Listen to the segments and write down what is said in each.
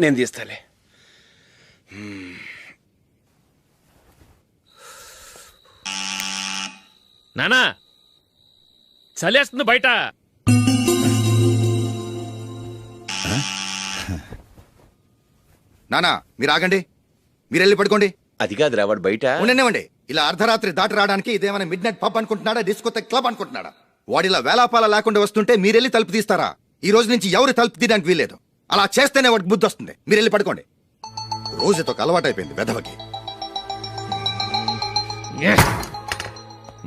నేను తీస్తాలే. నానా చలేస్తుంది బయట. నానా మీరు ఆగండి, మీరు వెళ్ళి పడుకోండి. అది కాదురా వాడు బయట. ఉండనివ్వండి. ఇలా అర్ధరాత్రి దాటి రావడానికి ఇదేమైనా mid night pub అనుకుంటున్నాడా, discotheque club అనుకుంటున్నాడా? వాడిలా వేలాపాల లేకుండా వస్తుంటే మీరెళ్ళి తలుపు తీస్తారా? ఈ రోజు నుంచి ఎవరు తలుపు తీయడానికి వీల్లేదు. అలా చేస్తేనే వాడికి బుద్ధి వస్తుంది. మీరు వెళ్ళి పడుకోండి. రోజుతో అలవాటైపోయింది వెధవకి.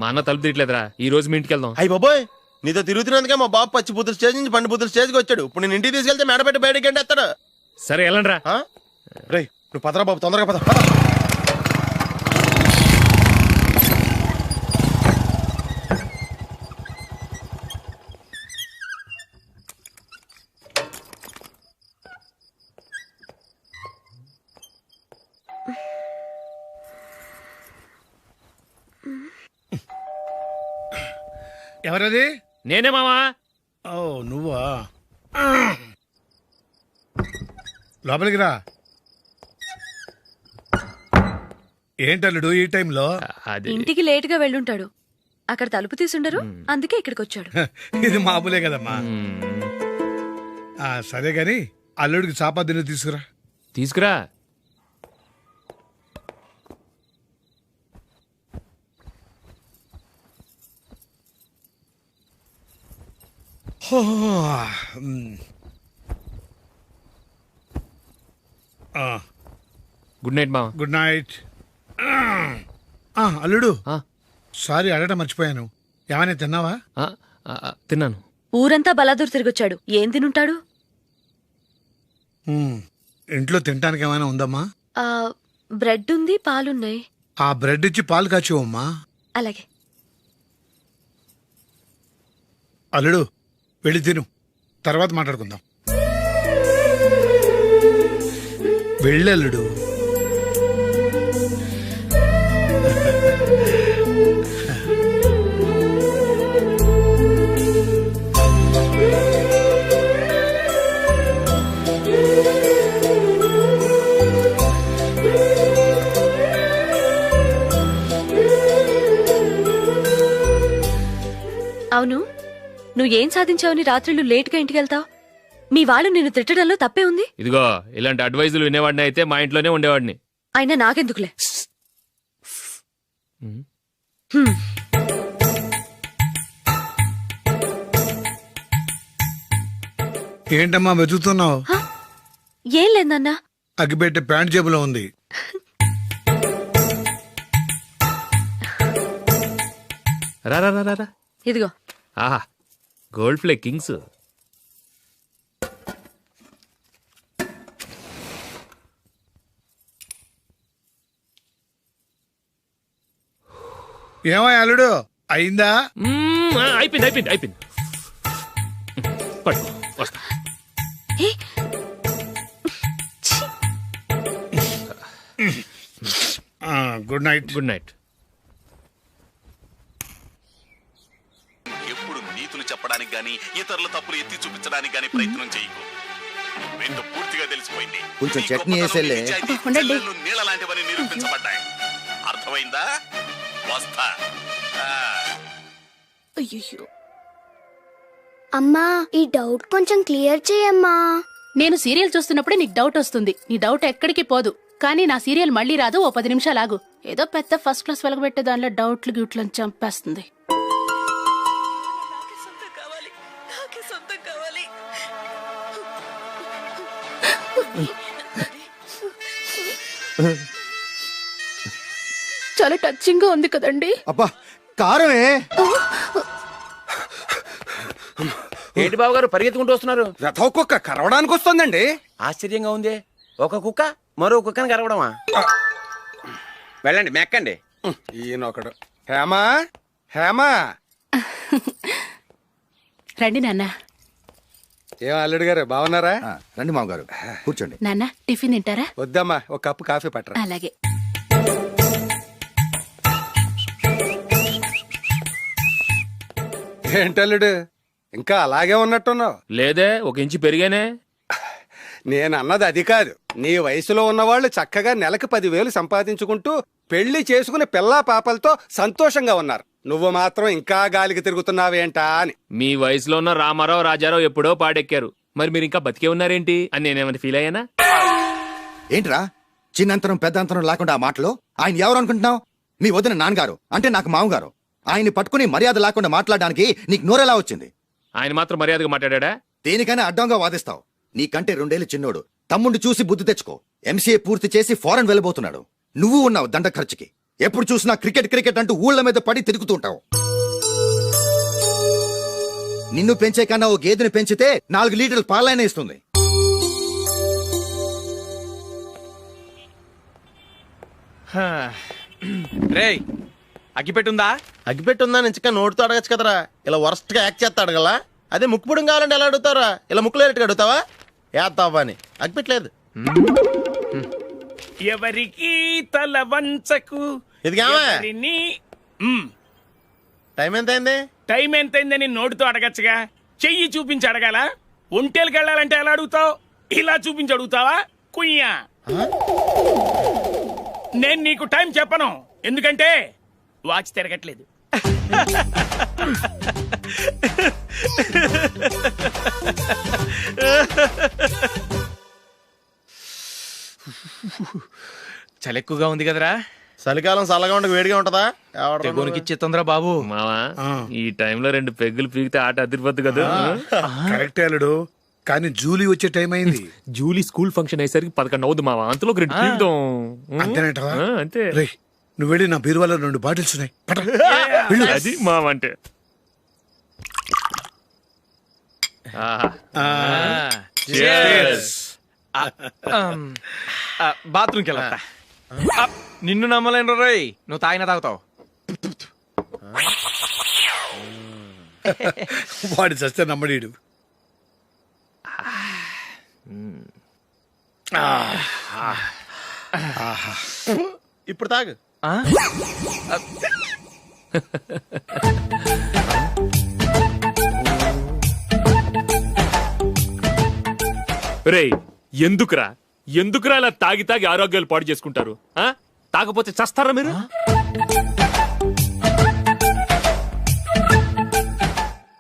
మా అన్న తలుపు తీయట్లేదురా. ఈ రోజు మీ ఇంటికి వెళ్దాం. అయ్యి బాబోయ్, నీతో తిరుగుతున్నందుకే మా బాబు పచ్చి బుద్ధుల స్టేజ్ నుంచి పండు బుద్ధుల స్టేజ్కి వచ్చాడు. ఇప్పుడు నేను ఇంటికి తీసుకెళ్తే మేడపెట్టి బయటకి ఎండేస్తాడు. సరే వెళ్ళండి రా. రేయ్ నువ్వు పదరా బాబు, తొందరగా పద. ఎవరది? నేనే మావా. ఓ నువ్వా? లోపలికి రా. ఏంటల్లుడు ఈ టైంలో? ఇంటికి లేట్ గా వెళ్ళుంటాడు. అక్కడ తలుపు తీసుండరు, అందుకే ఇక్కడికి వచ్చాడు. ఇది మామూలే కదమ్మా. సరే గాని అల్లుడికి చాపాదిని తీసుకురా. తీసుకురా. గుడ్ నైట్ మావా. Good night. అల్లుడు సారీ అడగటం మర్చిపోయాను. ఏమైనా తిన్నావా? తిన్నాను. ఊరంతా బలాదూర్ తిరిగొచ్చాడు. ఏం తినుంటాడు? ఇంట్లో తినటానికి ఏమైనా ఉందమ్మా? బ్రెడ్ ఉంది, పాలున్నాయి. ఆ బ్రెడ్ ఇచ్చి పాలు కాచివమ్మా. అలాగే. అల్లుడు వెళ్ళి తిను, తర్వాత మాట్లాడుకుందాం. వెళ్ళల్లుడు. అవును, నువ్వేం సాధించావని రాత్రులు లేట్గా ఇంటికి వెళ్తావు? మీ వాళ్ళు నిన్ను తిట్టడంలో తప్పే ఉంది. ఇదిగో ఇలాంటి అడ్వైజులు వినేవాడిని అయితే మా ఇంట్లోనే ఉండేవాడిని. అయినా నాకెందుకులే. ఏంటమ్మా వెతుకుతున్నావు? ఏం లేదన్నా. అగ్గిపెట్టె ప్యాంట్ జేబులో ఉంది. రా రా రా రా. ఇదిగో. ఆహా, గోల్డ్ ప్లే కింగ్స్. ఏమో అల్లుడు అయిందా? అయిపోయింది అయిపోయింది అయిపోయింది. పట్టు వస్తా. Good night. Good night. ఎప్పుడు నీతులు చెప్పడానికి గాని ఇతరుల తప్పులు ఎత్తి చూపించడానికి గాని ప్రయత్నం చేయకు. ఏంటో పూర్తిగా తెలిసిపోయింది. కొంచెం చట్నీ వేసేలే. నీళ్ళ లాంటివని నిరూపించబడ్డాయి. అర్థమైందా? వస్తా. అయ్యో అమ్మా, ఈ డౌట్ కొంచెం క్లియర్ చేయమ్మా. నేను సీరియల్ చూస్తున్నప్పుడే నీకు డౌట్ వస్తుంది. నీ డౌట్ ఎక్కడికి పోదు. కానీ నా సీరియల్ మళ్ళీ రాదు. ఓ 10 నిమిషాలు ఆగు. ఏదో పెద్ద ఫస్ట్ క్లాస్ వెలగబెట్టే దానిలో డౌట్లు గ్యూట్లను చంపేస్తుంది. చాలా టచింగ్ గా ఉంది కదండి. అబ్బా కారమే. ఏంటి బాబు గారు పరిగెత్తుకుంటూ వస్తున్నారు? రథ కుక్క కరవడానికి వస్తుందండి. ఆశ్చర్యంగా ఉంది. ఒక కుక్క మరో కుక్కని కరవడమా? వెళ్ళండి మెక్కండి. ఈయనొకడు. హేమా హేమా. రండి నాన్న. ఏం అల్లుడు గారు బాగున్నారా? రండి మామగారు కూర్చోండి. నాన్న టిఫిన్ తింటారా? వద్దమ్మా, ఒక కప్పు కాఫీ పట్టరా. అలాగే. ఏంటల్లుడు ఇంకా అలాగే ఉన్నట్టున్నావు. లేదే, 1 ఇంచు పెరిగానే. నేను అన్నది అది కాదు. నీ వయసులో ఉన్నవాళ్ళు చక్కగా నెలకు 10,000 సంపాదించుకుంటూ పెళ్లి చేసుకుని పిల్లా పాపలతో సంతోషంగా ఉన్నారు. నువ్వు మాత్రం ఇంకా గాలికి తిరుగుతున్నావేంటా అని. మీ వయసులో ఉన్న రామారావు రాజారావు ఎప్పుడో పాడెక్కారు, మరి మీరు ఇంకా బతికే ఉన్నారేంటి అని నేనేమైనా ఫీల్ అయ్యానా? ఏంట్రా చిన్నంతరం పెద్దంతరం లేకుండా ఆ మాటలు? ఆయన ఎవరు అనుకుంటున్నావు? మీ వదిన నాన్నగారు, అంటే నాకు మామగారు. ఆయన్ని పట్టుకుని మర్యాద లేకుండా మాట్లాడడానికి నీకు నోరెలా వచ్చింది? ఆయన మాత్రం మర్యాదగా మాట్లాడా? దేనికైనా అడ్డంగా వాదిస్తావు. నీకంటే 2 ఏళ్లు చిన్నోడు. తమ్ముడు చూసి బుద్ధి తెచ్చుకో. ఎంసీఏ పూర్తి చేసి ఫారెన్ వెళ్ళబోతున్నాడు. నువ్వు ఉన్నావు దండ ఖర్చుకి. ఎప్పుడు చూసినా క్రికెట్ క్రికెట్ అంటూ ఊళ్ళ మీద పడి తిరుగుతూ ఉంటావు. నిన్ను పెంచే కన్నా ఓ గేదెని పెంచితే 4 లీటర్ల పాలైనా ఇస్తుంది. రేయ్ అగ్గిపెట్టుందా? అగ్గిపెట్టుందా నుంచి నోటితో అడగచ్చు కదరా, ఇలా వరస్ట్ గా యాక్ట్ చేస్తా అడగలా? అదే ముక్కుపుడం కావాలంటే ఎలా అడుగుతారా? ఇలా ముక్కులేటట్టు అడుగుతావా? ఏత్తావా అని. అగ్గిపెట్టలేదు. ఎవరికి తల వంచకు. ఇది కావా? టైం ఎంత అయింది? టైం ఎంతైందని నోటితో అడగచ్చుగా, చెయ్యి చూపించి అడగాల? ఒంటేలకు వెళ్ళాలంటే ఎలా అడుగుతావు? ఇలా చూపించి అడుగుతావా? కుయ్యా. నేను నీకు టైం చెప్పను, ఎందుకంటే వాచ్ తిరగట్లేదు. చలి ఎక్కువగా ఉంది కదరా? చలికాలం చల్లగా ఉండక వేడిగా ఉంటదా? తెగోనికి తొందర బాబు. మావా, ఈ టైంలో 2 పెగ్గులు పీకితే ఆట అదిరిపోద్దు కదా. కరెక్టే అల్లుడు, కానీ జూలీ వచ్చే టైం అయింది. జూలీ స్కూల్ ఫంక్షన్ అయ్యేసరికి 11 అవుద్ది మావా, అంతలో 2 పీకుతాం. అంతేనేటవా? అంతే. రే నువ్వు వెళ్ళి నా బీరువాలో 2 బాటిల్స్ ఉన్నాయి. పట. అది మావా అంటే. బాత్రూమ్కి వెళ్ళా. నిన్ను నమ్మలేను రోయ్, నువ్వు తాగినా తాగుతావు. వాడి చస్తే నమ్మడీడు. ఇప్పుడు తాగు. రేయ్, ఎందుకురా ఇలా తాగి తాగి ఆరోగ్యాలు పాడు చేసుకుంటారు? తాగపోతే చస్తారా మీరు?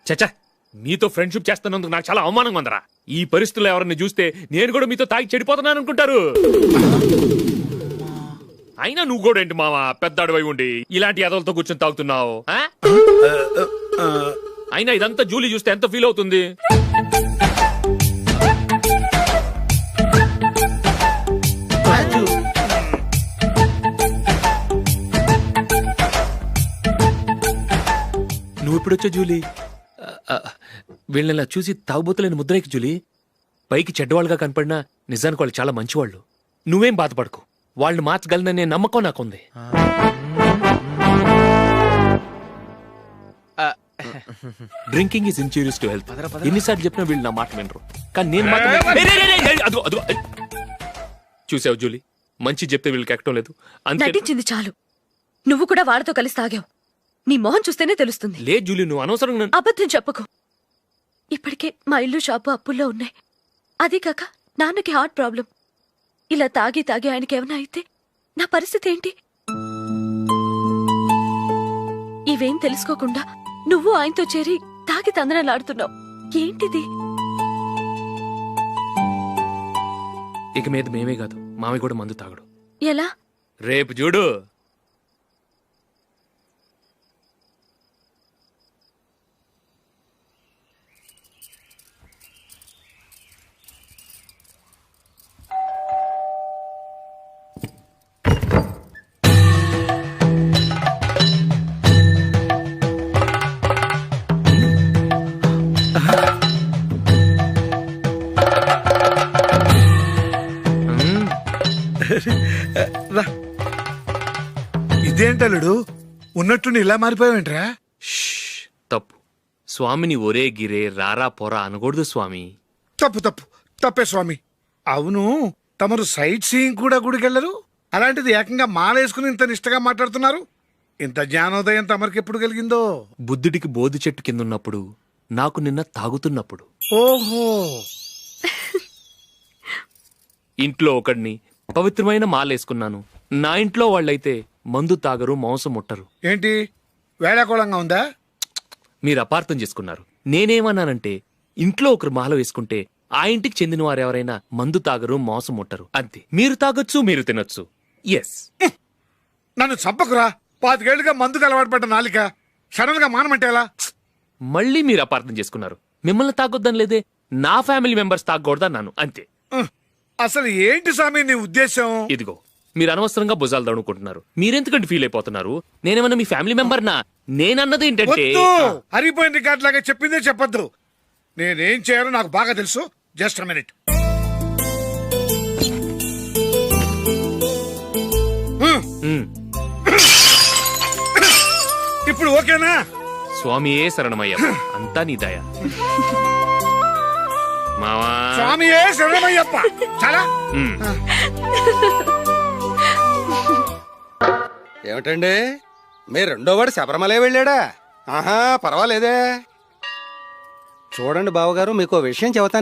చచ్చా, మీతో ఫ్రెండ్షిప్ చేస్తున్నందుకు నాకు చాలా అవమానంగా ఉందరా. ఈ పరిస్థితుల్లో ఎవరిని చూస్తే నేను కూడా మీతో తాగి చెడిపోతున్నాను అనుకుంటారు. అయినా నువ్వు కూడా ఏంటి మావా, పెద్ద అడవై ఉండి ఇలాంటి ఎదలతో కూర్చొని తాగుతున్నావు? అయినా ఇదంతా జూలీ చూస్తే ఎంత ఫీల్ అవుతుంది? నువ్వు ఎప్పుడొచ్చా జూలీ? వీళ్ళని చూసి తాగుబోతులేని ముద్రేకి జూలీ. పైకి చెడ్డవాళ్ళుగా కనపడినా నిజానికి వాళ్ళు చాలా మంచివాళ్ళు. నువ్వేం బాధపడకు, వాళ్ళని మార్చగలననే నమ్మకం నాకుంది. Drinking is injurious to health. ఎన్నిసార్లు చెప్పినా వీళ్ళు నా మాట వినరు, కానీ నేను మాత్రం. చూసావు జూలీ, మంచి చెప్తే వీళ్ళకి ఎక్కడం లేదు. నటించింది చాలు. నువ్వు కూడా వాళ్ళతో కలిసి తాగావు. నీ మొహం చూస్తేనే తెలుస్తుంది. లే జూలీ, నువ్వు అనవసరంగా అబద్ధం చెప్పకు. ఇప్పటికే మా ఇల్లు షాపు అప్పుల్లో ఉన్నాయి. అదే కాక నాన్నకి హార్ట్ ప్రాబ్లం. ఇలా తాగి తాగి ఆయనకి ఏమైనా అయితే నా పరిస్థితి ఏంటి? ఇవేం తెలుసుకోకుండా నువ్వు ఆయనతో చేరి తాగి తందనలాడుతున్నావు. ఏంటిది? ఇక మీద మేమే కాదు, మామి కూడా మందు తాగడు. ఎలా? రేపు చూడు. ఇదేంటలుడు, ఉన్నట్టుండి ఇలా మారిపోయావేంట్రా? తప్పు. స్వామిని ఒరే గిరే రారా పోరా అనకూడదు స్వామి. తప్పే స్వామి. అవును, తమరు సైట్ సీయింగ్ కూడా గుడికెళ్లరు. అలాంటిది ఏకంగా మాలేసుకుని ఇంత నిష్టగా మాట్లాడుతున్నారు. ఇంత జ్ఞానోదయం తమరికి ఎప్పుడు కలిగిందో? బుద్ధుడికి బోధి చెట్టు కింద ఉన్నప్పుడు నాకు నిన్న తాగుతున్నప్పుడు. ఓహో, ఇంట్లో ఒకడిని పవిత్రమైన మాలేసుకున్నాను. నా ఇంట్లో వాళ్ళైతే మందు తాగరు, మాంసం ముట్టరు. ఏంటి వేళాకోళంగా ఉందా? మీరు అపార్థం చేసుకున్నారు. నేనేమన్నానంటే ఇంట్లో ఒకరు మాల వేసుకుంటే ఆ ఇంటికి చెందిన వారు ఎవరైనా మందు తాగరు, మాంసం ముట్టరు, అంతే. మీరు తాగొచ్చు, మీరు తినొచ్చు. ఎస్. నన్ను చంపకురా. 5 ఏళ్లుగా మందుకు అలవాటు పడ్డ నాలిక సడన్ గా మానమంటే ఎలా? మళ్ళీ మీరు అపార్థం చేసుకున్నారు. మిమ్మల్ని తాగొద్దని లేదే, నా ఫ్యామిలీ మెంబర్స్ తాగకూడదన్నాను, అంతే. అసలు ఏంటి స్వామి నీ ఉద్దేశం? ఇదిగో, మీరు అనవసరంగా భుజాలు దడుకుంటున్నారు. మీరెందుకంటే ఫీల్ అయిపోతున్నారు? నేనేమన్నా మీ ఫ్యామిలీ మెంబర్నా? నేనన్నది ఏంటంటే హరిపోయిన రికార్డ్ లాగా చెప్పిందే చెప్పొద్దు. నేనేం చేయాలో నాకు బాగా తెలుసు. Just a minute. ఇప్పుడు ఓకేనా? స్వామియే శరణమయ్య, అంతా నీ దయ. మావా స్వామియే శరణమయ్యప్ప. చాలా ఏమిటండి, మీ రెండోవాడు శబరిమలే వెళ్ళాడా? ఆహా, పర్వాలేదే. చూడండి బావగారు, మీకు విషయం చెబుతాను.